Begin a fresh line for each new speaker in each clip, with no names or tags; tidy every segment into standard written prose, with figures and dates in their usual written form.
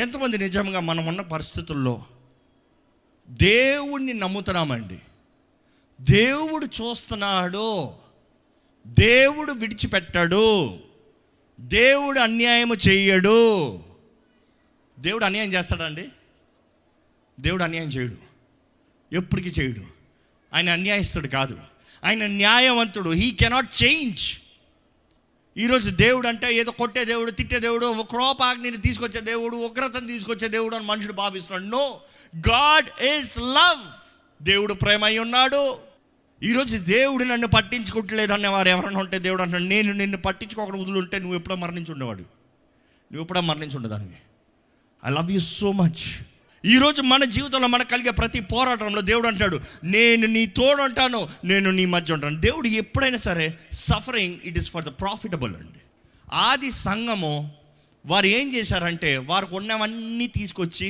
ఎంతమంది నిజంగా మనం ఉన్న పరిస్థితుల్లో దేవుణ్ణి నమ్ముతున్నామండి? దేవుడు చూస్తున్నాడు, దేవుడు విడిచిపెట్టాడు, దేవుడు అన్యాయము చెయ్యడు. దేవుడు అన్యాయం చేస్తాడండి? దేవుడు అన్యాయం చేయడు, ఎప్పటికీ చేయడు. ఆయన అన్యాయస్తుడు కాదు, ఆయన న్యాయవంతుడు. He cannot change. ఈరోజు దేవుడు అంటే ఏదో కొట్టే దేవుడు, తిట్టే దేవుడు, క్రోపాగ్నిని తీసుకొచ్చే దేవుడు, ఉగ్రతను తీసుకొచ్చే దేవుడు అని మనుషుడు భావిస్తున్నాడు. No, God is love. దేవుడు ప్రేమ అయి ఉన్నాడు. ఈరోజు దేవుడు నన్ను పట్టించుకోవట్లేదు అనేవారు ఎవరైనా ఉంటే దేవుడు అంటాడు, నేను నిన్ను పట్టించుకోకుండా వదులుంటే నువ్వు ఎప్పుడో మరణించి ఉండేవాడు, నువ్వు ఎప్పుడో మరణించి ఉండేదాన్ని. I love you so much. ఈరోజు మన జీవితంలో మనకు కలిగే ప్రతి పోరాటంలో దేవుడు అంటాడు, నేను నీ తోడు ఉంటాను, నేను నీ మధ్య ఉంటాను. దేవుడు ఎప్పుడైనా సరే suffering it is for the profitable అండి. ఆది సంఘము వారు ఏం చేశారంటే వారికి ఉన్నవన్నీ తీసుకొచ్చి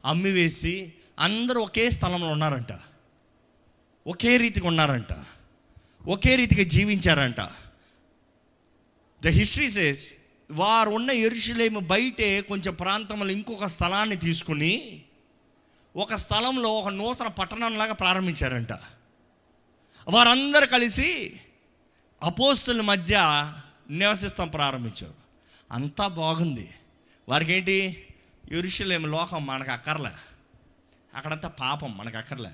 అమ్మివేసి అందరూ ఒకే స్థలంలో ఉన్నారంట, ఒకే రీతిగా ఉన్నారంట, ఒకే రీతిగా జీవించారంట. ద హిస్టరీ సేస్ వారు ఉన్న యెరూషలేము బయటే కొంచెం ప్రాంతంలో ఇంకొక స్థలాన్ని తీసుకుని ఒక స్థలంలో ఒక నూతన పట్టణంలాగా ప్రారంభించారంట. వారందరూ కలిసి అపోస్తుల మధ్య నివసిస్తాం ప్రారంభించారు. అంతా బాగుంది. వారికి ఏంటి? యెరూషలేము లోకం మనకు అక్కర్లే, అక్కడంతా పాపం మనకు అక్కర్లే.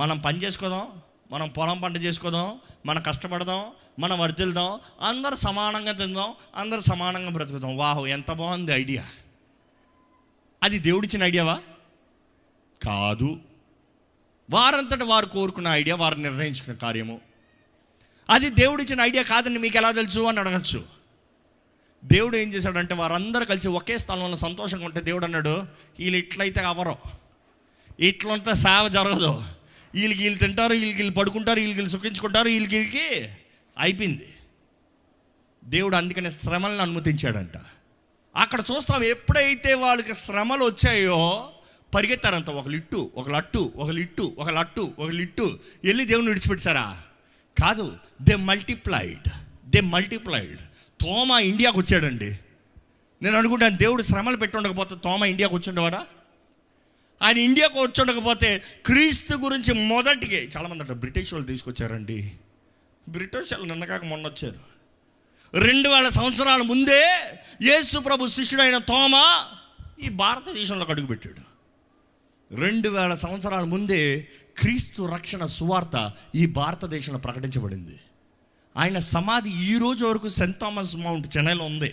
మనం పని చేసుకోదాం, మనం పొలం పంట చేసుకోదాం, మనం కష్టపడదాం, మనం వర్ధిల్దాం, అందరూ సమానంగా తిందాం, అందరూ సమానంగా బ్రతుకుదాం. వాహ్, ఎంత బాగుంది ఐడియా. అది దేవుడిచ్చిన ఐడియావా? కాదు. వారంతటా వారు కోరుకున్న ఐడియా, వారు నిర్ణయించుకున్న కార్యము. అది దేవుడిచ్చిన ఐడియా కాదని మీకు ఎలా తెలుసు అని అడగచ్చు. దేవుడు ఏం చేశాడంటే వారందరూ కలిసి ఒకే స్థలంలో సంతోషంగా ఉంటే దేవుడు అన్నాడు, వీళ్ళు ఇట్లయితే అవరు, ఇట్లంతా సేవ జరగదు, వీళ్ళు తింటారు, వీళ్ళు పడుకుంటారు, వీళ్ళు సుఖించుకుంటారు, వీళ్ళకి అయిపోయింది. దేవుడు అందుకనే శ్రమలను అనుమతించాడంట. అక్కడ చూస్తాం, ఎప్పుడైతే వాళ్ళకి శ్రమలు వచ్చాయో పరిగెత్తారంట. ఒక లిట్టు, ఒక లట్టు, ఒక లిట్టు, ఒక లట్టు, ఒక లిట్టు వెళ్ళి దేవుని విడిచిపెట్టారా? కాదు, దే మల్టిప్లైడ్. తోమా ఇండియాకు వచ్చాడండి. నేను అనుకుంటాను దేవుడు శ్రమలు పెట్టి ఉండకపోతే తోమా ఇండియాకు వచ్చి ఉండేవాడా? ఆయన ఇండియాకు వచ్చి ఉండకపోతే క్రీస్తు గురించి మొదటికి చాలామంది అంటారు బ్రిటిష్ వాళ్ళు తీసుకొచ్చారండి. బ్రిటిష్ వాళ్ళు నిన్నకాక మొన్న వచ్చారు. 2000 సంవత్సరాల ముందే యేసు ప్రభు శిష్యుడైన తోమా ఈ భారతదేశంలోకి అడుగుపెట్టాడు. 2000 సంవత్సరాల ముందే క్రీస్తు రక్షణ సువార్త ఈ భారతదేశంలో ప్రకటించబడింది. ఆయన సమాధి ఈ రోజు వరకు సెయింట్ థామస్ మౌంట్ చెన్నైలో ఉంది.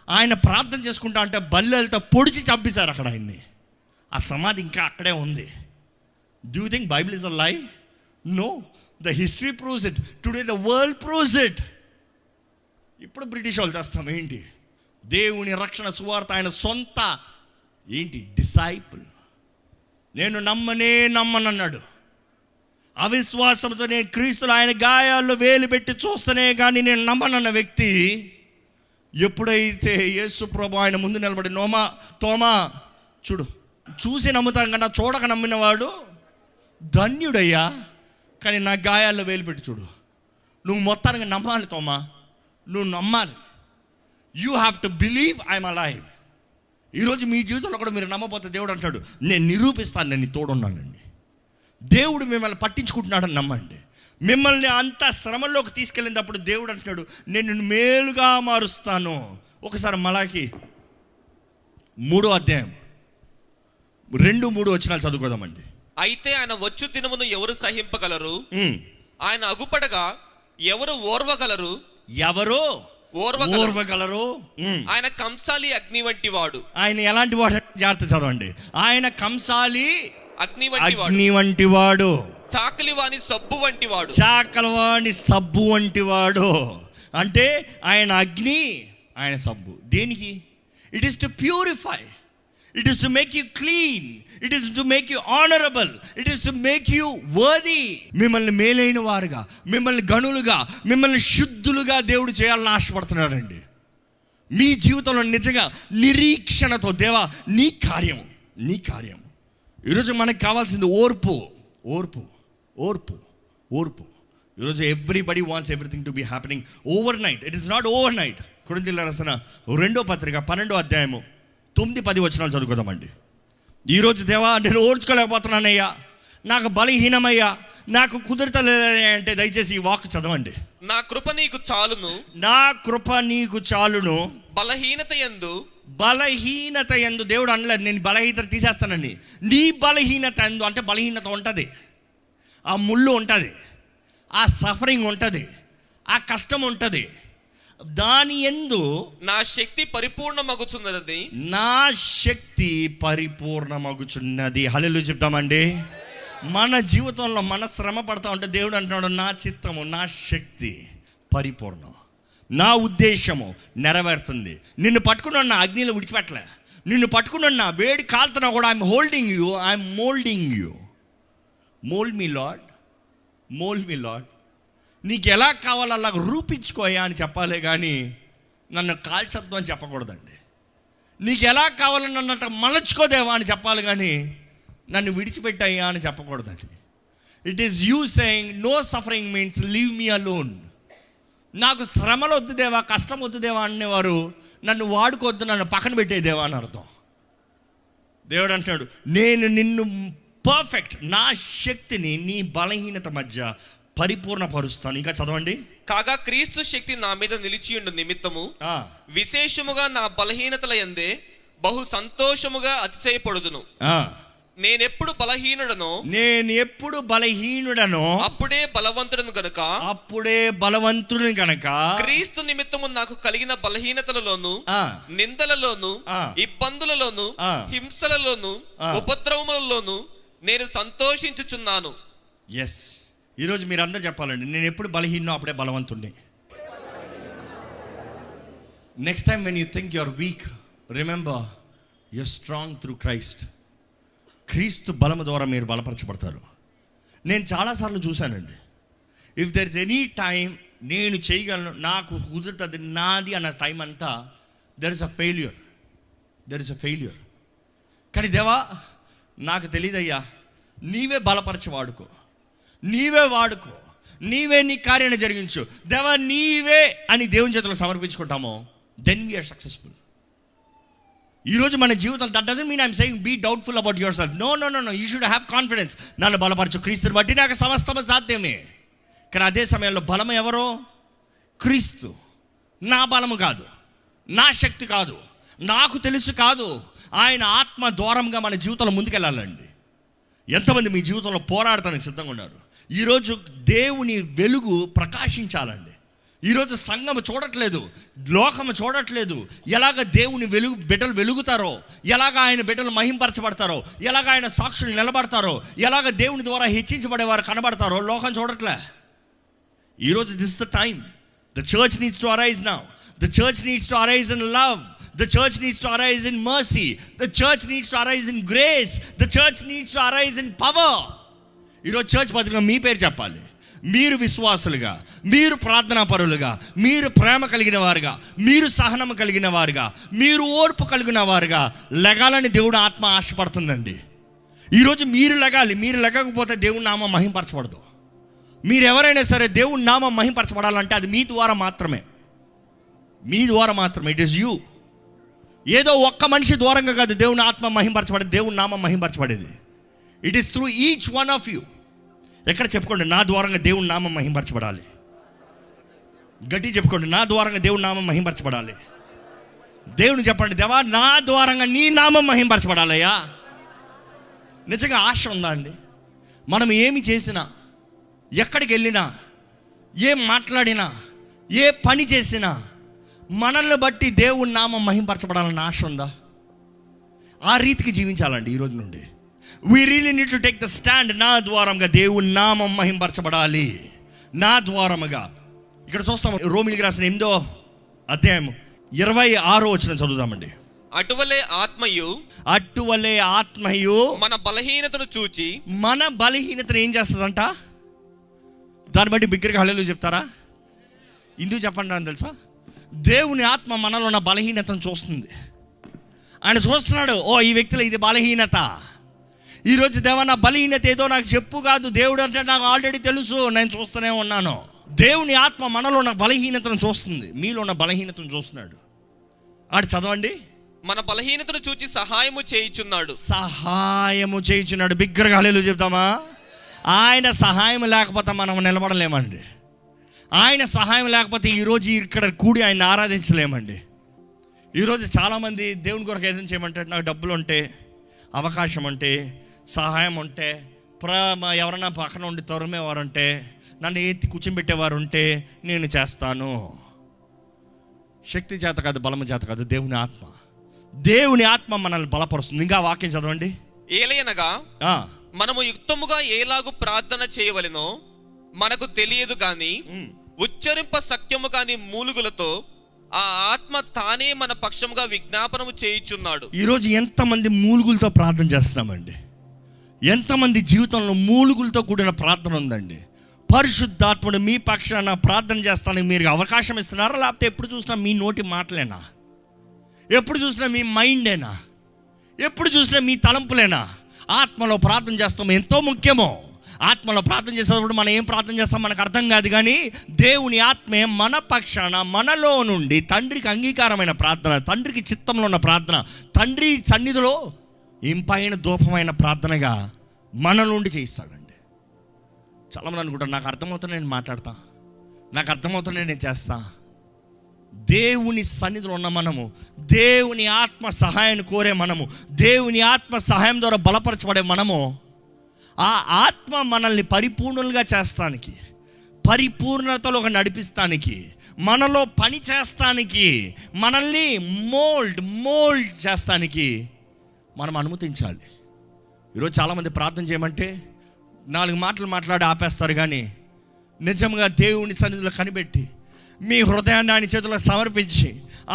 ఆయన ప్రార్థన చేసుకుంటా అంటే బల్లెలతో పొడిచి చంపేశారు అక్కడ ఆయన్ని. ఆ సమాధి ఇంకా అక్కడే ఉంది. Do you think Bible is a lie? No, the history proves it. Today the world proves it. ఇప్పుడు బ్రిటిష్ వాళ్ళు చేస్తాం ఏంటి? దేవుని రక్షణ సువార్త ఆయన సొంత ఏంటి డిసైపుల్. నేను నమ్మనన్నాడు. అవిశ్వాసంతో నేను క్రీస్తులు ఆయన గాయాల్లో వేలు పెట్టి చూస్తేనే కానీ నేను నమ్మనన్న వ్యక్తి ఎప్పుడైతే యేసు ప్రభు ఆయన ముందు నిలబడి తోమా చూడు, చూసి నమ్ముతాం కన్నా చూడక నమ్మినవాడు ధన్యుడయ్యా, కానీ నా గాయాల్లో వేలు పెట్టి చూడు. నువ్వు మొత్తానికి నమ్మాలి తోమా, నువ్వు నమ్మాలి. You have to believe I'm alive. ఈరోజు మీ జీవితంలో కూడా మీరు నమ్మకపోతే దేవుడు అంటాడు, నేను నిరూపిస్తాను, నేను తోడున్నానండి. దేవుడు మిమ్మల్ని పట్టించుకుంటున్నాడని నమ్మండి. మిమ్మల్ని అంత శ్రమలోకి తీసుకెళ్ళినప్పుడు దేవుడు అంటున్నాడు, నేను నిన్ను మేలుగా మారుస్తాను. ఒకసారి మలాకి 3వ అధ్యాయం 2-3 వచనాలు చదువుకోదామండి.
అయితే ఆయన వచ్చు దినమును ఎవరు సహింపగలరు? ఆయన అగుపడగా ఎవరు ఓర్వగలరు? ఓర్వగలరు. ఆయన కంసాలి అగ్ని వంటి వాడు. ఆయన ఎలాంటి వాడు?
జాగ్రత్త చదవండి. ఆయన కంసాలి
అగ్ని
వంటి వాడు,
చాకలివాని
సబ్బు వంటి వాడు. అంటే ఆయన అగ్ని, ఆయన సబ్బు. దేనికి? It is to purify, it is to make you clean, it is to make you honourable, it is to make you worthy. మిమ్మల్ని మేలైన వారుగా, మిమ్మల్ని గనులుగా, మిమ్మల్ని శుద్ధులుగా దేవుడు చేయాలని ఆశపడుతున్నాడండి. మీ జీవితంలో నిజంగా నిరీక్షణతో దేవా నీ కార్యం. ఈరోజు మనకు కావాల్సింది ఓర్పు. ఈరోజు everybody wants everything to be happening over night. It is not over night. కొరింథీయులకు రాసిన 2వ పత్రిక 12వ అధ్యాయము 9-10 వచనాలు చదువుకుందామండి. ఈరోజు దేవా నేను ఓర్చుకోలేకపోతున్నానయ్యా, నాకు బలహీనమయ్యా, నాకు కుదురుతలేదయ్యా అంటే దయచేసి ఈ వాక్ చదవండి.
నా కృప నీకు చాలును,
నా కృప నీకు చాలును. బలహీనత యందు దేవుడు అనలేదు నేను బలహీనత తీసేస్తానండి. నీ బలహీనత యందు అంటే బలహీనత ఉంటుంది, ఆ ముళ్ళు ఉంటుంది, ఆ సఫరింగ్ ఉంటుంది, ఆ కష్టం ఉంటుంది. దాని యందు
నా శక్తి పరిపూర్ణమగుచున్నది,
నా శక్తి పరిపూర్ణమగుచున్నది. హల్లెలూయా చెప్తామండి. మన జీవితంలో మన శ్రమ పడతా ఉంటే దేవుడు అంటున్నాడు నా చిత్తము, నా శక్తి పరిపూర్ణం, నా ఉద్దేశము నెరవేరుతుంది. నిన్ను పట్టుకున్న నా అగ్నిలో విడిచిపెట్టలే, నిన్ను పట్టుకున్న నా వేడి కాలుతున్నా కూడా I'm holding you, I'm moulding you. Mould me lord, mould me lord. నీకు ఎలా కావాలో అలా రూపించుకోయా అని చెప్పాలి కానీ నన్ను కాల్చొద్దు అని చెప్పకూడదండి. నీకు ఎలా కావాలో నన్ను మలచుకోదేవా అని చెప్పాలి కానీ నన్ను విడిచిపెట్టాయా అని చెప్పకూడదండి. It is you saying no suffering means leave me alone. నాకు శ్రమలు వద్దు దేవా, కష్టం వద్దు దేవా అనేవారు నన్ను వాడుకోవద్దు, నన్ను పక్కన పెట్టేదేవా అని అర్థం. దేవుడు అంటున్నాడు నేను నిన్ను పర్ఫెక్ట్, నా శక్తిని నీ బలహీనత మధ్య పరిపూర్ణపరుస్తాను. ఇంకా చదవండి.
కాగా క్రీస్తు శక్తి నా మీద నిలిచియుండు నిమిత్తము విశేషముగా నా బలహీనతల యందే బహు సంతోషముగా అతిశయపడుదును. నేనెప్పుడు బలహీనుడనో అప్పుడే బలవంతుడను గనుక క్రీస్తు నిమిత్తము నాకు కలిగిన బలహీనతలలోను, నిందలలోను, ఇబ్బందులలోను, హింసలలోను, ఉపద్రవములలోను నేను సంతోషించుచున్నాను.
ఎస్, ఈరోజు మీరు అందరూ చెప్పాలండి నేను ఎప్పుడు బలహీనో అప్పుడే బలవంతుడిని. Next time when you think you are weak, remember you are strong through Christ. క్రీస్తు బలము ద్వారా మీరు బలపరచబడతారు. నేను చాలాసార్లు చూశానండి, if there is any time నేను చేయగలను, నాకు కుదురుతుంది, నాది అన్న టైం అంతా దెర్ ఇస్ అ ఫెయిల్యూర్. కానీ దేవా నాకు తెలియదయ్యా, నీవే బలపరచి వాడుకో, నీవే వాడుకో, నీవే నీ కార్యాన్ని జరిగించు దేవా, నీవే అని దేవుని చేతులకు సమర్పించుకుంటామో దెన్ వీఆర్ సక్సెస్ఫుల్. ఈరోజు మన జీవితం that doesn't mean I'm saying be doubtful about yourself. No, you should have confidence. నన్ను బలపరచు, క్రీస్తుని బట్టి నాకు సమస్తము సాధ్యమే. కానీ అదే సమయంలో బలము ఎవరో? క్రీస్తు. నా బలము కాదు, నా శక్తి కాదు, నాకు తెలుసు కాదు, ఆయన ఆత్మ ద్వారంగా మన జీవితంలో ముందుకెళ్ళాలండి. ఎంతమంది మీ జీవితంలో పోరాడటానికి సిద్ధంగా ఉన్నారు? ఈరోజు దేవుని వెలుగు ప్రకాశించాలండి. ఈరోజు సంఘము చూడట్లేదు, లోకము చూడట్లేదు ఎలాగ దేవుని బిడ్డలు వెలుగుతారో, ఎలాగ ఆయన బిడ్డలు మహింపరచబడతారో, ఎలాగ ఆయన సాక్షులు నిలబడతారో, ఎలాగ దేవుని ద్వారా హెచ్చించబడేవారు కనబడతారో లోకం చూడట్లే. ఈరోజు this is the time. The church needs to arise now. The church needs to arise in love. The church needs to arise in mercy. The church needs to arise in grace. The church needs to arise in power. ఈరోజు church పత్రిక మీ పేరు చెప్పాలి. మీరు విశ్వాసులుగా, మీరు ప్రార్థనా పరులుగా, మీరు ప్రేమ కలిగిన వారుగా, మీరు సహనం కలిగిన వారుగా, మీరు ఓర్పు కలిగిన వారుగా లెగాలని దేవుడు ఆత్మ ఆశపడుతుందండి. ఈరోజు మీరు లెగాలి. మీరు లెగకపోతే దేవుని నామం మహింపరచబడదు. మీరు ఎవరైనా సరే దేవుని నామం మహింపరచబడాలంటే అది మీ ద్వారా మాత్రమే, మీ ద్వారా మాత్రమే. It is you. ఏదో ఒక్క మనిషి ద్వారంగా కాదు దేవుని ఆత్మ మహింపరచబడేది, దేవుని నామం మహింపరచబడేది. It is through each one of you. ఎక్కడ చెప్పుకోండి, నా ద్వారంగా దేవుని నామం మహింపరచబడాలి. గట్టి చెప్పుకోండి, నా ద్వారంగా దేవుని నామం మహింపరచబడాలి. దేవుని చెప్పండి, దేవా నా ద్వారంగా నీ నామం మహింపరచబడాలయ్యా. నిజంగా ఆశ ఉందా అండి? మనం ఏమి చేసినా, ఎక్కడికి వెళ్ళినా, ఏం మాట్లాడినా, ఏ పని చేసినా మనల్ని బట్టి దేవుని నామం మహింపరచబడాలన్న ఆశ ఉందా? ఆ రీతికి జీవించాలండి ఈరోజు నుండి. We really need to take the stand. నా ద్వారంగా దేవుని నామం మహింపరచబడాలి, నా ద్వారముగా. ఇక్కడ చూస్తాం రోమిలికి రాసిన 8వ అధ్యాయం 26వ వచనం చదువుదామండి.
అటువలే ఆత్మయు మన బలహీనతను చూచి,
మన బలహీనతను ఏం చేస్తుందంట? దాన్ని బట్టి బిగ్గరగా హల్లెలూయా చెప్తారా? ఎందుకు చెప్పండి అని తెలుసా? దేవుని ఆత్మ మనలో ఉన్న బలహీనతను చూస్తుంది. ఆయన చూస్తున్నాడు, ఓ ఈ వ్యక్తిలో ఇది బలహీనత. ఈరోజు దేవా నా బలహీనత ఏదో నాకు చెప్పు కాదు, దేవుడు అంటే నాకు ఆల్రెడీ తెలుసు, నేను చూస్తూనే ఉన్నాను. దేవుని ఆత్మ మనలో ఉన్న బలహీనతను చూస్తుంది, మీలో ఉన్న బలహీనతను చూస్తున్నాడు. ఆడు చదవండి.
మన బలహీనతను చూచి సహాయము చేయుచున్నాడు.
సహాయము చేయుచున్నాడు. బిగ్గరగా హల్లెలూయా చెప్తామా? ఆయన సహాయం లేకపోతే మనం నిలబడలేమండి. ఆయన సహాయం లేకపోతే ఈరోజు ఇక్కడ కూడి ఆయన ఆరాధించలేమండి. ఈరోజు చాలామంది దేవుని కొరకు ఏదైనా చేయమంటే, నాకు డబ్బులు ఉంటే, అవకాశం ఉంటే, సహాయం ఉంటే, ఎవరన్నా పక్కన ఉండి తొరమేవారు ఉంటే, నన్ను ఎత్తి కూర్చోబెట్టేవారు ఉంటే నేను చేస్తాను. శక్తి చేత కాదు, బలము చేత కాదు, దేవుని ఆత్మ. దేవుని ఆత్మ మనల్ని బలపరుస్తుంది. ఇంకా వాక్యం చదవండి.
ఏలయనగా మనము యుక్తముగా ఏలాగు ప్రార్థన చేయవలెనో మనకు తెలియదు గాని ఉచ్చరింప సత్యము కాని మూలుగులతో ఆ ఆత్మ తానే మన పక్షముగా విజ్ఞాపనము చేయుచున్నాడు. ఈరోజు
ఎంతమంది మూలుగులతో ప్రార్థన చేస్తున్నామండి? ఎంతమంది జీవితంలో మూలుగులతో కూడిన ప్రార్థన ఉందండి? పరిశుద్ధాత్ముడు మీ పక్షాన ప్రార్థన చేస్తానికి మీరు అవకాశం ఇస్తున్నారా? లేకపోతే ఎప్పుడు చూసినా మీ నోటి మాటలేనా? ఎప్పుడు చూసినా మీ మైండేనా? ఎప్పుడు చూసినా మీ తలంపులేనా? ఆత్మలో ప్రార్థన చేస్తాం ఎంతో ముఖ్యమో. ఆత్మలో ప్రార్థన చేసేటప్పుడు మనం ఏం ప్రార్థన చేస్తాం మనకు అర్థం కాదు, కానీ దేవుని ఆత్మే మన పక్షాన మనలో నుండి తండ్రికి అంగీకారమైన ప్రార్థన, తండ్రికి చిత్తంలో ఉన్న ప్రార్థన, తండ్రి సన్నిధిలో ఇంపైన ధూపమైన ప్రార్థనగా మన నుండి చేయిస్తాడండి. చాలామంది అనుకుంటారు, నాకు అర్థమవుతుంది నేను మాట్లాడతా, నాకు అర్థమవుతుంది నేను చేస్తా. దేవుని సన్నిధిలో ఉన్న మనము, దేవుని ఆత్మ సహాయాన్ని కోరే మనము, దేవుని ఆత్మ సహాయం ద్వారా బలపరచబడే మనము, ఆ ఆత్మ మనల్ని పరిపూర్ణులుగా చేస్తానికి, పరిపూర్ణతలో నడిపిస్తానికి, మనలో పని చేస్తానికి, మనల్ని మోల్డ్ చేస్తానికి మనం అనుమతించాలి. ఈరోజు చాలామంది ప్రార్థన చేయమంటే 4 మాటలు మాట్లాడి ఆపేస్తారు, కానీ నిజంగా దేవుని సన్నిధిలో కనిపెట్టి మీ హృదయాన్ని ఆయన చేతిలో సమర్పించి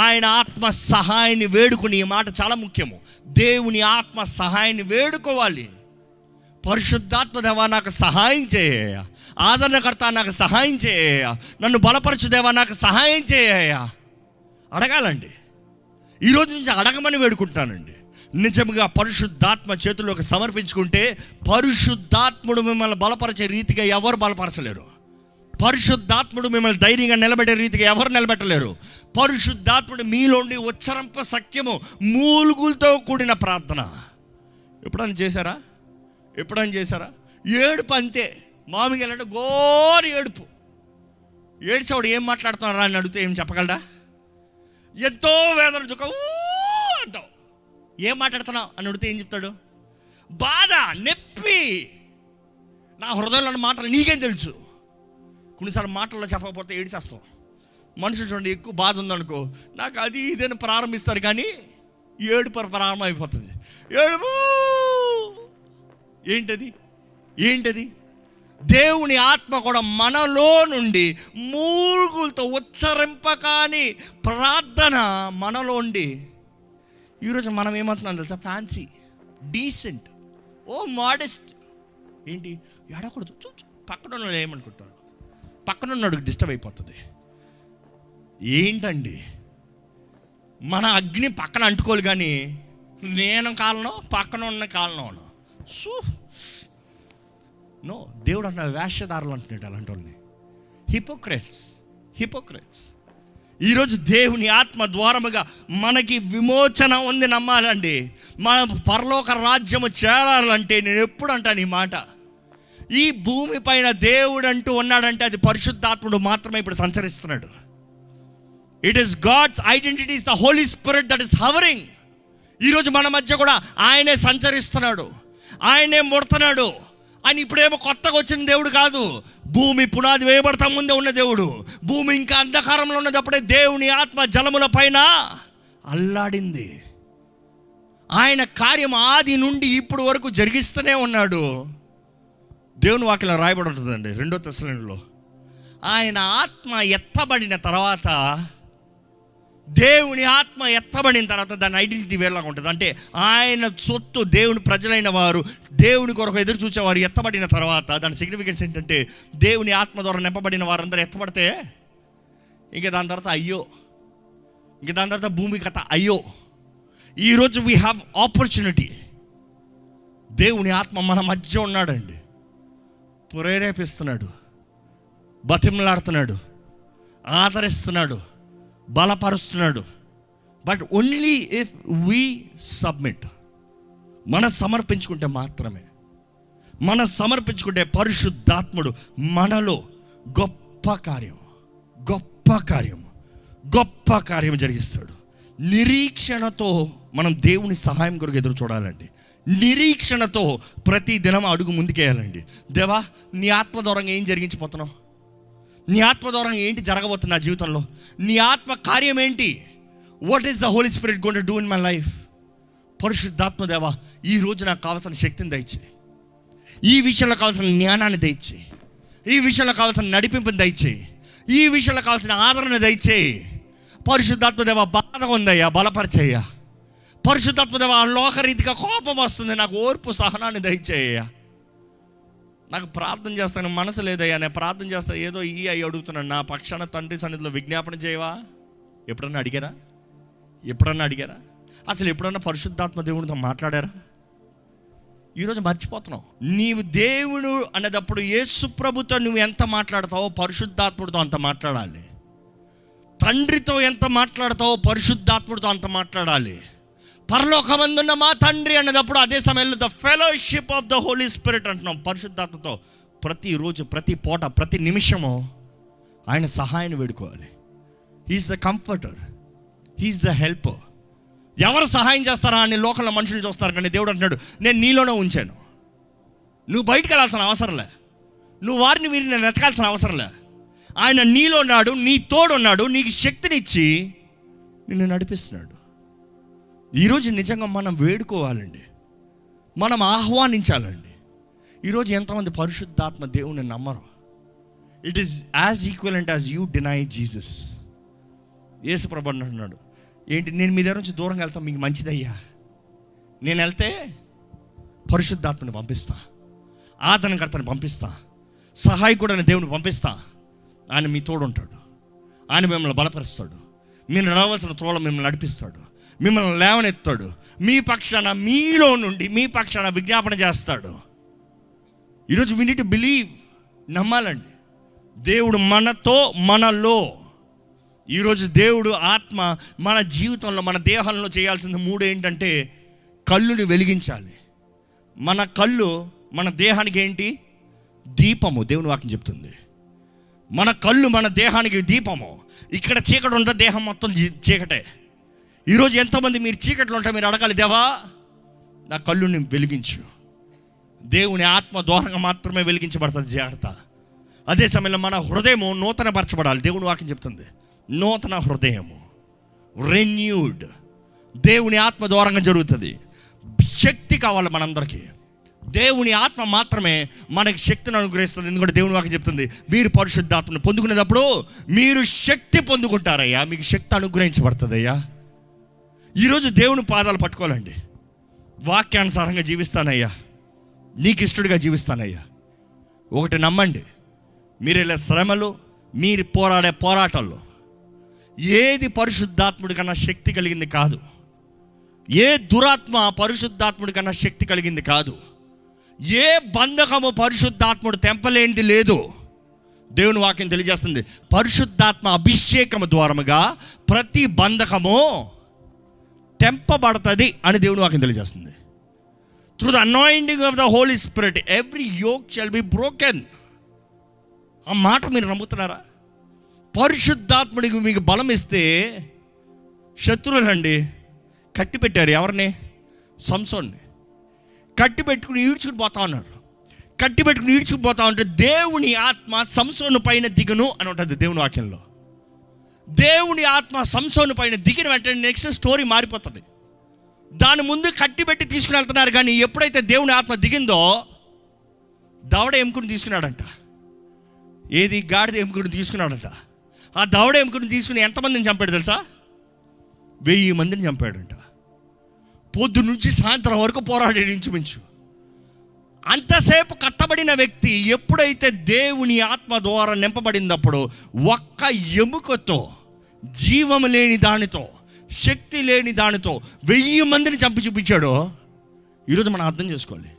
ఆయన ఆత్మ సహాయాన్ని వేడుకుని, ఈ మాట చాలా ముఖ్యము, దేవుని ఆత్మ సహాయాన్ని వేడుకోవాలి. పరిశుద్ధాత్మ దేవా నాకు సహాయం చేయ, ఆదరణకర్త నాకు సహాయం చేయ, నన్ను బలపరచు దేవా నాకు సహాయం చేయ అడగాలండి. ఈరోజు నుంచి అడగమని వేడుకుంటానండి. నిజంగా పరిశుద్ధాత్మ చేతుల్లోకి సమర్పించుకుంటే పరిశుద్ధాత్ముడు మిమ్మల్ని బలపరిచే రీతిగా ఎవరు బలపరచలేరు. పరిశుద్ధాత్ముడు మిమ్మల్ని ధైర్యంగా నిలబెట్టే రీతిగా ఎవరు నిలబెట్టలేరు. పరిశుద్ధాత్ముడు మీలోండి ఉచ్చరింప సత్యము మూలుగులతో కూడిన ప్రార్థన ఎప్పుడైనా చేశారా? ఏడుపు అంతే. మామూలుగా వెళ్ళంటే గోరి ఏడుపు. ఏడ్చేవాడు ఏం మాట్లాడుతున్నారా అని అడిగితే ఏం చెప్పగలడా? ఎంతో వేదన దుఃఖం అంటావు. ఏం మాట్లాడుతున్నావు అని అడిగితే ఏం చెప్తాడు? బాధ, నొప్పి. నా హృదయంలో మాటలు నీకేం తెలుసు? కొన్నిసార్లు మాటల్లో చెప్పకపోతే ఏడిచేస్తాం. మనుషులు చూడండి, ఎక్కువ బాధ ఉందనుకో, నాకు అది ఇదని ప్రారంభిస్తారు, కానీ ఏడుపు ప్రారంభం అయిపోతుంది. ఏడుపు ఏంటది? దేవుని ఆత్మ కూడా మనలో నుండి మూలుగులతో ఉచ్చరింపకాని ప్రార్థన మనలో ఉండి, ఈరోజు మనం ఏమంటున్నాం తెలుసా? Fancy, decent, modest. ఏంటి ఎడకూడదు, పక్కన ఉన్న ఏమనుకుంటారు, పక్కన ఉన్నోడికి డిస్టర్బ్ అయిపోతుంది. ఏంటండి, మన అగ్ని పక్కన అంటుకోవాలి, కానీ నేను కాలను, పక్కన ఉన్న కాలను. నో, దేవుడు అంటున్నా వేషధారులు అంటున్నాడు అలాంటి వాళ్ళని. హిపోక్రెట్స్. ఈరోజు దేవుని ఆత్మ ద్వారముగా మనకి విమోచన ఉంది నమ్మాలండి. మన పరలోక రాజ్యము చేరాలంటే నేను ఎప్పుడు అంటాను ఈ మాట, ఈ భూమి పైన దేవుడు అంటూ ఉన్నాడంటే అది పరిశుద్ధాత్ముడు మాత్రమే ఇప్పుడు సంచరిస్తున్నాడు. It is God's identity, is the Holy Spirit that is hovering. ఈరోజు మన మధ్య కూడా ఆయనే సంచరిస్తున్నాడు, ఆయనే ముడుతున్నాడు. ఆయన ఇప్పుడేమో కొత్తగా వచ్చిన దేవుడు కాదు. భూమి పునాది వేయబడతా ముందే ఉన్న దేవుడు. భూమి ఇంకా అంధకారంలో ఉన్నదప్పుడే దేవుని ఆత్మ జలముల పైన అల్లాడింది. ఆయన కార్యం ఆది నుండి ఇప్పుడు వరకు జరిగిస్తూనే ఉన్నాడు. దేవుని వాక్యంలో రాయబడి ఉంటుందండి 2 తెస్సలోనికలో, ఆయన ఆత్మ ఎత్తబడిన తర్వాత, దేవుని ఆత్మ ఎత్తబడిన తర్వాత దాని ఐడెంటిటీ వేరేలాగా ఉంటుంది. అంటే ఆయన సొత్తు, దేవుని ప్రజలైన వారు, దేవుని కొరకు ఎదురు చూసేవారు ఎత్తబడిన తర్వాత దాని సిగ్నిఫికెన్స్ ఏంటంటే, దేవుని ఆత్మ ద్వారా నింపబడిన వారందరూ ఎత్తబడితే ఇంక దాని తర్వాత దాని తర్వాత భూమి కథ అయ్యో. ఈరోజు వీ హ్యావ్ ఆపర్చునిటీ. దేవుని ఆత్మ మన మధ్య ఉన్నాడండి, ప్రేరేపిస్తున్నాడు, బతిమలాడుతున్నాడు, ఆదరిస్తున్నాడు, బలపరుస్తున్నాడు, but only if we submit. మనం సమర్పించుకుంటే మాత్రమే. మనం సమర్పించుకుంటే పరిశుద్ధాత్ముడు మనలో గొప్ప కార్యం జరిగిస్తాడు. నిరీక్షణతో మనం దేవుని సహాయం కొరకు ఎదురు చూడాలండి. నిరీక్షణతో ప్రతి దినం అడుగు ముందుకేయాలండి. దేవా, నీ ఆత్మ ద్వారా ఏం జరిగించిపోతున్నావు? నీ ఆత్మ ద్వారా ఏంటి జరగబోతుంది నా జీవితంలో? నీ ఆత్మ కార్యం ఏంటి? What is the Holy Spirit going to do in my life? పరిశుద్ధాత్మ దేవా, ఈ రోజు నాకు కావాల్సిన శక్తిని దయచేయి. ఈ విషయంలో కావాల్సిన జ్ఞానాన్ని దయచేయి. ఈ విషయంలో కావాల్సిన నడిపింపుని దయచేయి. ఈ విషయంలో కావాల్సిన ఆదరణ దయచేయి. పరిశుద్ధాత్మ దేవ, బాధ ఉందయ్యా, బలపరిచేయ్యా. పరిశుద్ధాత్మ దేవ, లోకరీతిగా కోపం వస్తుంది, నాకు ఓర్పు సహనాన్ని దయచేయ్యా. నాకు ప్రార్థన చేస్తాను మనసు లేదయ్యా, నేను ప్రార్థన చేస్తాను ఏదో అయ్యి అడుగుతున్నాను, నా పక్షాన తండ్రి సన్నిధిలో విజ్ఞాపన చేయవా? ఎప్పుడన్నా అడిగారా? అసలు ఎప్పుడన్నా పరిశుద్ధాత్మ దేవునితో మాట్లాడారా? ఈరోజు మర్చిపోతున్నావు. నీవు దేవుడు అనేటప్పుడు యేసు ప్రభుతో నువ్వు ఎంత మాట్లాడతావో పరిశుద్ధాత్ముడితో అంత మాట్లాడాలి. తండ్రితో ఎంత మాట్లాడతావో పరిశుద్ధాత్ముడితో అంత మాట్లాడాలి. పరలోకమందున్న మా తండ్రి అనేటప్పుడు అదే సమయంలో the fellowship of the Holy Spirit అంటున్నాం. పరిశుద్ధాత్మతో ప్రతిరోజు, ప్రతి పూట, ప్రతి నిమిషము ఆయన సహాయాన్ని వేడుకోవాలి. He is the comforter, he is the helper. ఎవరు సహాయం చేస్తారా అని లోకంలో మనుషులు చూస్తారు, కానీ దేవుడు అంటున్నాడు, నేను నీలోనే ఉంచాను. నువ్వు బయటకు వెళ్ళాల్సిన అవసరంలే, నువ్వు వారిని వీరిని వెతకాల్సిన అవసరంలే. ఆయన నీలో ఉన్నాడు, నీ తోడు ఉన్నాడు, నీకు శక్తినిచ్చి నిన్ను నడిపిస్తున్నాడు. ఈరోజు నిజంగా మనం వేడుకోవాలండి, మనం ఆహ్వానించాలండి. ఈరోజు ఎంతమంది పరిశుద్ధాత్మ దేవుని నమ్మరు? It is as equivalent as you deny Jesus. యేసు ప్రభువు అంటున్నాడు, ఏంటి నేను మీ దగ్గర నుంచి దూరంగా వెళ్తాను, మీకు మంచిదయ్యా. నేను వెళ్తే పరిశుద్ధాత్మని పంపిస్తా, ఆదరణకర్తని పంపిస్తా, సహాయకుడైన దేవుని పంపిస్తా. ఆయన మీ తోడు ఉంటాడు, ఆయన మిమ్మల్ని బలపరుస్తాడు, మీరు నడవలసిన త్రోవ మిమ్మల్ని నడిపిస్తాడు, మిమ్మల్ని లేవనెత్తాడు, మీ పక్షాన, మీలో నుండి మీ పక్షాన విజ్ఞాపన చేస్తాడు. ఈరోజు వీ నీడ్ టు బిలీవ్, నమ్మాలండి. దేవుడు మనతో, మనలో. ఈరోజు దేవుడు ఆత్మ మన జీవితంలో, మన దేహంలో చేయాల్సింది 3 ఏంటంటే, కళ్ళుని వెలిగించాలి. మన కళ్ళు మన దేహానికి ఏంటి? దీపము. దేవుని వాక్యం చెప్తుంది, మన కళ్ళు మన దేహానికి దీపము. ఇక్కడ చీకటి ఉంటే దేహం మొత్తం చీకటే. ఈరోజు ఎంతోమంది మీరు చీకట్లో ఉంటే మీరు అడగాలి, దేవా నా కళ్ళుని వెలిగించు. దేవుని ఆత్మ ద్వారంగా మాత్రమే వెలిగించబడుతుంది, జాగ్రత్త. అదే సమయంలో మన హృదయము నూతనపరచబడాలి. దేవుని వాక్యం చెప్తుంది, నూతన హృదయము, రెన్యూడ్. దేవుని ఆత్మ ద్వారంగా జరుగుతుంది. శక్తి కావాలి మనందరికీ. దేవుని ఆత్మ మాత్రమే మనకి శక్తిని అనుగ్రహిస్తుంది. ఎందుకంటే దేవుని వాక్యం చెప్తుంది, మీరు పరిశుద్ధాత్మను పొందుకునేటప్పుడు మీరు శక్తి పొందుకుంటారయ్యా, మీకు శక్తి అనుగ్రహించబడుతుందయ్యా. ఈరోజు దేవుని పాదాలు పట్టుకోవాలండి. వాక్యానుసారంగా జీవిస్తానయ్యా, నీకు ఇష్టడుగా జీవిస్తానయ్యా. ఒకటి నమ్మండి, మీరు ఇలా శ్రమలు, మీరు పోరాడే పోరాటాల్లో ఏది పరిశుద్ధాత్ముడి కన్నా శక్తి కలిగింది కాదు. ఏ దురాత్మ పరిశుద్ధాత్ముడి కన్నా శక్తి కలిగింది కాదు. ఏ బంధకము పరిశుద్ధాత్ముడు తెంపలేనిది లేదు. దేవుని వాక్యం తెలియజేస్తుంది, పరిశుద్ధాత్మ అభిషేకము ద్వారముగా ప్రతి బంధకము తెంపబడుతుంది అని దేవుని వాక్యం తెలియజేస్తుంది. Through the anointing of the Holy Spirit every yoke shall be broken. ఆ మాట మీరు నమ్ముతున్నారా? పరిశుద్ధాత్ముడికి మీకు బలం ఇస్తే శత్రువులండి కట్టి పెట్టారు. ఎవరిని? సంసోన్ని కట్టి పెట్టుకుని ఈడ్చుకుని పోతా ఉన్నారు. కట్టి పెట్టుకుని ఈడ్చుకుని పోతా ఉంటే దేవుని ఆత్మ సంసోను పైన దిగును అని ఉంటుంది దేవుని వాక్యంలో. దేవుని ఆత్మ సంసోను పైన దిగిన వెంటనే నెక్స్ట్ స్టోరీ మారిపోతుంది. దాని ముందు కట్టి పెట్టి తీసుకుని వెళ్తున్నారు, కానీ ఎప్పుడైతే దేవుని ఆత్మ దిగిందో దవడ ఎముకను తీసుకున్నాడంట. ఏది? గాడిద ఎముకను తీసుకున్నాడంట. ఆ దవడ ఎముకను తీసుకుని ఎంతమందిని చంపాడు తెలుసా? 1000 మందిని చంపాడంట. పొద్దు నుంచి సాయంత్రం వరకు పోరాడాడు ఇంచుమించు. అంతసేపు కట్టబడిన వ్యక్తి ఎప్పుడైతే దేవుని ఆత్మ ద్వారా నింపబడినప్పుడు ఒక్క ఎముకతో, జీవము లేని దానితో, శక్తి లేని దానితో 1000 మందిని చంపి చూపించాడో. ఈరోజు మనం అర్థం చేసుకోవాలి,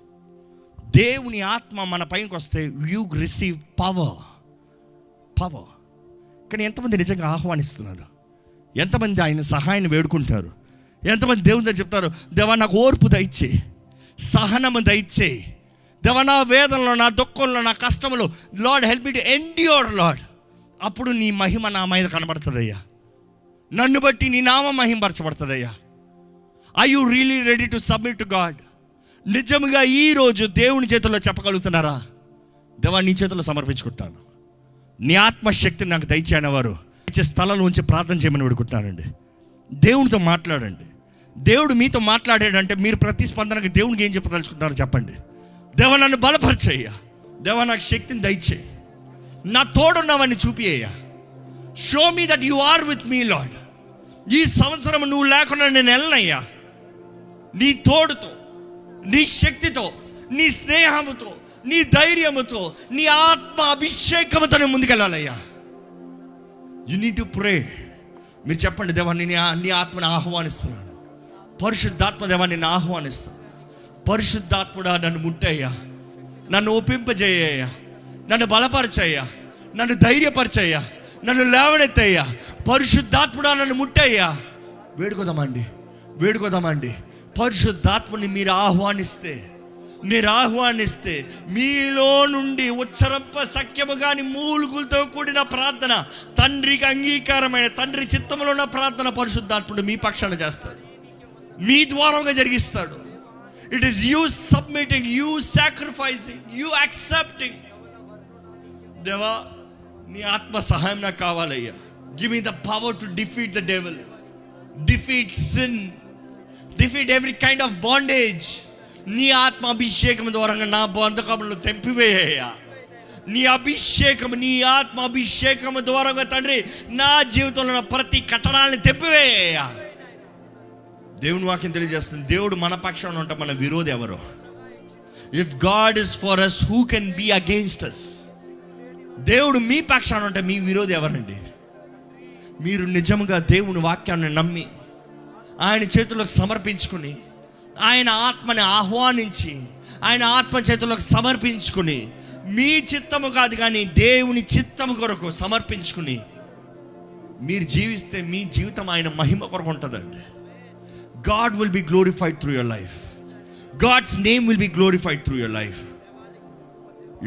దేవుని ఆత్మ మన పైకి వస్తే యూ రిసీవ్ పవర్. కానీ ఎంతమంది నిజంగా ఆహ్వానిస్తున్నారు? ఎంతమంది ఆయన సహాయాన్ని వేడుకుంటారు? ఎంతమంది దేవుని దగ్గర చెప్తారు, దేవా నాకు ఓర్పు దయచే, సహనము దయచే, దేవా నా వేదనలో, నా దుఃఖంలో, నా కష్టంలో, lord help me to endure lord. అప్పుడు నీ మహిమ నా మీద కనబడుతుందయ్యా, నన్ను బట్టి నీ నామం మహిమపరచబడుతుందయ్యా. Are you really ready to submit to God? నిజంగా ఈరోజు దేవుని చేతుల్లో చెప్పగలుగుతున్నారా, దేవా నీ చేతుల్లో సమర్పించుకుంటాను, నీ ఆత్మశక్తిని నాకు దయచేయని వారు ఇచ్చే స్థలంలో ఉంచి ప్రార్థన చేయమని వేడుకుంటున్నానండి. దేవునితో మాట్లాడండి. దేవుడు మీతో మాట్లాడాడంటే మీరు ప్రతిస్పందనకు దేవునికి ఏం చెప్పదలుచుకుంటారో చెప్పండి. దేవా నన్ను బలపరిచేయ్యా, దేవా నాకు శక్తిని దయచేయి, నా తోడున్నావని చూపియ్యా. Show me that you are with me Lord. ఈ సంవత్సరం నువ్వు లేకుండా నేను వెళ్ళనయ్యా. నీ తోడుతో, నీ శక్తితో, నీ స్నేహముతో, నీ ధైర్యముతో, నీ ఆత్మ అభిషేకముతో నేను ముందుకెళ్ళాలయ్యా. You need to pray. మీరు చెప్పండి, దేవా నీ ఆత్మని ఆహ్వానిస్తున్నాను, పరిశుద్ధాత్మ దేవా నిన్ను ఆహ్వానిస్తాను. పరిశుద్ధాత్ముడా నన్ను ముట్టయ్యా, నన్ను ఒప్పింపజేయ్యా, నన్ను బలపరచయ్యా, నన్ను ధైర్యపరచయ్యా, నన్ను లేవనెత్తయ్యా. పరిశుద్ధాత్ముడా నన్ను ముట్టయ్యా. వేడుకోదామండి. పరిశుద్ధాత్మని మీరు ఆహ్వానిస్తే మీలో నుండి ఉచ్చరంప సఖ్యము కాని మూలుగులతో కూడిన ప్రార్థన, తండ్రికి అంగీకారమైన, తండ్రి చిత్తంలో ఉన్న ప్రార్థన పరిశుద్ధాత్ముడు మీ పక్షాన చేస్తాడు, మీ ద్వారంగా జరిగిస్తాడు. It is you submitting, you sacrificing, you accepting. దేవా నీ ఆత్మ సహాయం నాకు కావాలయ్యా. Give me the power to defeat the devil, defeat sin, defeat every kind of bondage. నీ ఆత్మ అభిషేకం ద్వారా నా బంధకములను తెంపివేయ్యా. నీ ఆత్మ అభిషేకం ద్వారా తండ్రి నా జీవితంలో ఉన్న ప్రతి కట్టడాలను తెంపివేయ్యా. దేవుని వాక్యం తెలియజేస్తుంది, దేవుడు మన పక్షాన ఉంటే మన విరోధి ఎవరు? If God is for us, who can be against us? దేవుడు మీ పక్షాన ఉంటే మీ విరోధి ఎవరండి? మీరు నిజంగా దేవుని వాక్యాన్ని నమ్మి ఆయన చేతులకు సమర్పించుకుని, ఆయన ఆత్మని ఆహ్వానించి, ఆయన ఆత్మ చేతులకు సమర్పించుకుని, మీ చిత్తము కాదు కానీ దేవుని చిత్తము కొరకు సమర్పించుకుని మీరు జీవిస్తే మీ జీవితం ఆయన మహిమ కొరకు ఉంటుందండి. God will be glorified through your life. God's name will be glorified through your life.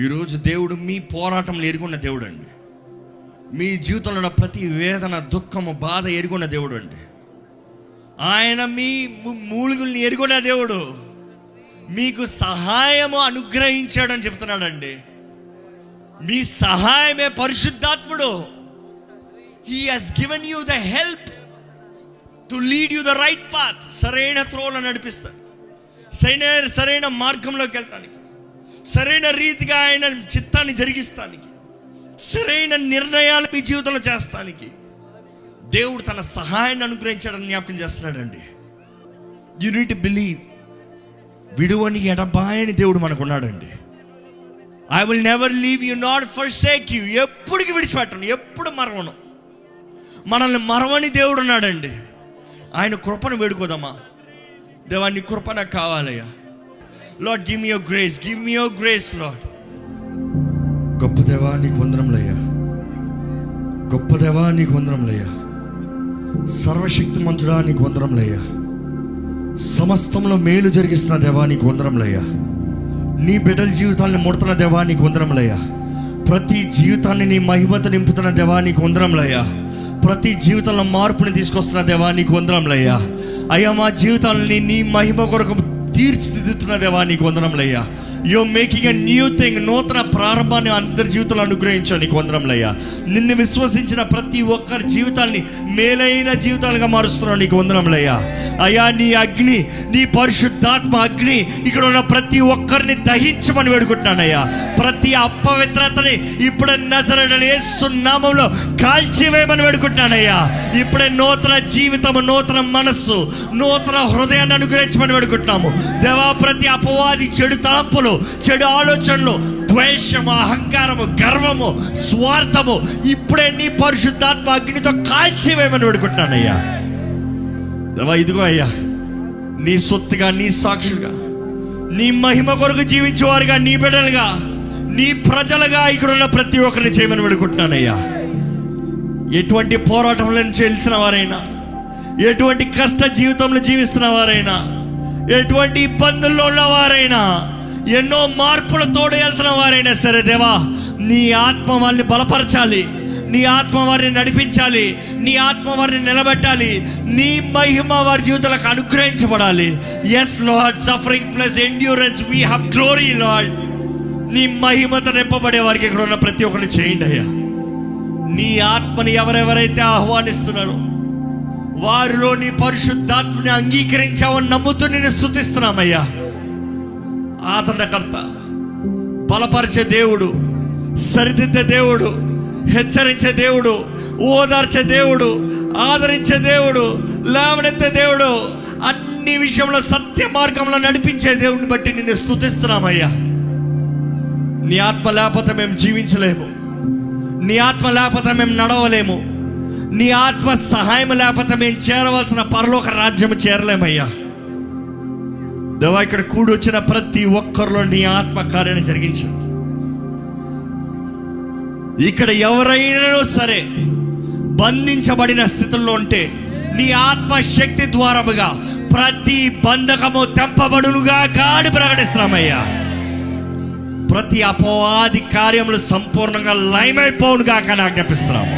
ఈరోజు దేవుడు మీ పోరాటంలో ఎరుగున్న దేవుడు అండి. మీ జీవితంలో ఉన్న ప్రతి వేదన, దుఃఖము, బాధ ఎరుగున్న దేవుడు అండి. ఆయన మీ మూలుగుల్ని ఎరుగున్న దేవుడు. మీకు సహాయము అనుగ్రహించాడని చెప్తున్నాడండి. మీ సహాయమే పరిశుద్ధాత్ముడు. He has given you the help to lead you the right path. సరైన త్రోవలో నడిపిస్తాడు, సరైన మార్గంలోకి వెళ్తానికి, సరైన రీతిగా ఆయన చిత్తాన్ని జరిగిస్తానికి, సరైన నిర్ణయాలు మీ జీవితంలో చేస్తానికి దేవుడు తన సహాయాన్ని అనుగ్రహించాడని జ్ఞాపకం చేస్తున్నాడండి. You need to believe. విడువని ఎడబాయని దేవుడు మనకు ఉన్నాడండి. I will never leave you not forsake you. ఎప్పటికి విడిచిపెట్టను, ఎప్పుడు మరవను. మనల్ని మరవని దేవుడు ఉన్నాడండి. ఆయన కృపను వేడుకోదామా? దేవా నీ కృప నాకు కావాలయ్యా. Lord give me your grace, give me your grace lord. గొప్ప దేవా నీకు వందనములయ్యా, గొప్ప దేవా నీకు వందనములయ్యా, సర్వశక్తిమంతుడా నీకు వందనములయ్యా, సమస్తంలో మేలు జరిగిస్తున్న దేవా నీకు వందనములయ్యా, నీ బిడ్డల జీవితాన్ని ముడుతున్న దేవా నీకు వందనములయ్యా, ప్రతి జీవితాన్ని నీ మహిమతో నింపుతున్న దేవా నీకు వందనములయ్యా, ప్రతి జీవితంలో మార్పుని తీసుకొస్తున్న దేవా నీకు వందనములయ్యా. అయ్యా మా జీవితాలని నీ మహిమ కొరకు తీర్చిదిద్దుతున్న దేవా నీకు వందనములయ్యా. You are making a new thing. నూతన ప్రారంభాన్ని అందరి జీవితంలో అనుగ్రహించావు, నీకు వందనములయ్యా. నిన్ను విశ్వసించిన ప్రతి ఒక్కరి జీవితాన్ని మేలైన జీవితాలుగా మారుస్తున్నావు, నీకు వందనములయ్యా. అయ్యా నీ అగ్ని, నీ పరిశుద్ధాత్మ అగ్ని ఇక్కడ ఉన్న ప్రతి ఒక్కరిని దహించమని వేడుకుంటున్నానయ్యా. ప్రతి అపవిత్రతని ఇప్పుడే నజరేయుడైన యేసు నామములో కాల్చివేయమని వేడుకుంటున్నానయ్యా. ఇప్పుడే నూతన జీవితము, నూతన మనస్సు, నూతన హృదయాన్ని అనుగ్రహించమని వేడుకుంటున్నాము దేవా. ప్రతి అపవాది చెడు తలంపులు, చెడు ఆలోచనలు, ద్వేషము, అహంకారము, గర్వము, స్వార్థము ఇప్పుడే నీ పరిశుద్ధాత్మ అగ్నితో కాల్చివేయమని వేడుకుంటున్నానయ్యా. దేవా ఇదిగో అయ్యా, నీ సొత్తుగా, నీ సాక్షులుగా, నీ మహిమ కొరకు జీవించేవారుగా, నీ బిడ్డలుగా, నీ ప్రజలుగా ఇక్కడ ఉన్న ప్రతి ఒక్కరిని చేయమని వేడుకుంటున్నానయ్యా. ఎటువంటి పోరాటంలో నుంచి వెళ్తున్న వారైనా, ఎటువంటి కష్ట జీవితంలో జీవిస్తున్న వారైనా, ఎటువంటి ఇబ్బందుల్లో ఉన్నవారైనా, ఎన్నో మార్పులతోడు వెళ్తున్న వారైనా సరే, దేవా నీ ఆత్మ వారిని బలపరచాలి, నీ ఆత్మ వారిని నడిపించాలి, నీ ఆత్మ వారిని నిలబెట్టాలి, నీ మహిమ వారి జీవితాలకు అనుగ్రహించబడాలి. Yes Lord, suffering plus endurance we have glory Lord. నీ మహిమతో నింపబడే వారికి ఇక్కడ ఉన్న ప్రతి ఒక్కరిని చేయండి అయ్యా. నీ ఆత్మని ఎవరెవరైతే ఆహ్వానిస్తున్నారో వారిలో నీ పరిశుద్ధాత్మని అంగీకరించావని నమ్ముతూ నేను స్తుతిస్తున్నామయ్యా. ఆదరణకర్త, బలపరిచే దేవుడు, సరిదిద్దే దేవుడు, హెచ్చరించే దేవుడు, ఓదార్చే దేవుడు, ఆదరించే దేవుడు, లేవనెత్తే దేవుడు, అన్ని విషయంలో సత్య మార్గంలో నడిపించే దేవుడిని బట్టి నిన్ను స్తుతిస్తున్నామయ్యా. నీ ఆత్మ లేకపోతే మేము జీవించలేము, నీ ఆత్మ లేకపోతే మేము నడవలేము, నీ ఆత్మ సహాయం లేకపోతే మేము చేరవలసిన పరలోక రాజ్యం చేరలేమయ్యా. దేవా, ఇక్కడ కూడి వచ్చిన ప్రతి ఒక్కరిలో నీ ఆత్మ కార్యాన్ని జరిగించు. ఇక్కడ ఎవరైనా సరే బంధించబడిన స్థితుల్లో ఉంటే నీ ఆత్మశక్తి ద్వారముగా ప్రతి బంధకము తెంపబడునుగా కాడి ప్రకటిస్తున్నామయ్యా. ప్రతి అపవాది కార్యములు సంపూర్ణంగా లయమైపోవునుగా కానీ ఆజ్ఞాపిస్తున్నాము.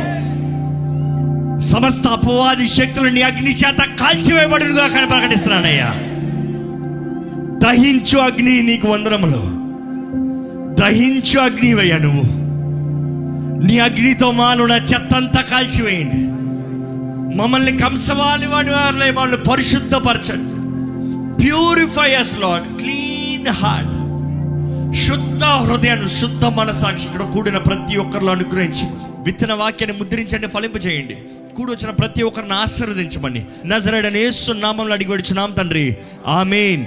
సమస్త అపవాది శక్తులు నీ అగ్ని చేత కాల్చివేయబడునుగా కానీ ప్రకటిస్తున్నానయ్యా. దహించు అగ్ని, నీకు వందనములు. దహించు అగ్నివయ్యా, నువ్వు నీ అగ్నితో మానున చెత్తంతా కాల్చివేయండి. మమ్మల్ని కంసవాలి వాళ్ళని పరిశుద్ధపరచండి. Purify us Lord, clean heart, శుద్ధ హృదయాన్ని, శుద్ధ మనసాక్షి ఇక్కడ కూడిన ప్రతి ఒక్కరిలో అనుగ్రహించి విత్తన వాక్యాన్ని ముద్రించండి, ఫలింపజేయండి. కూడి వచ్చిన ప్రతి ఒక్కరిని ఆశీర్వదించమని నజరేయుడైన యేసు నామములో అడిగి వేడుచున్నాం తండ్రి, ఆమేన్.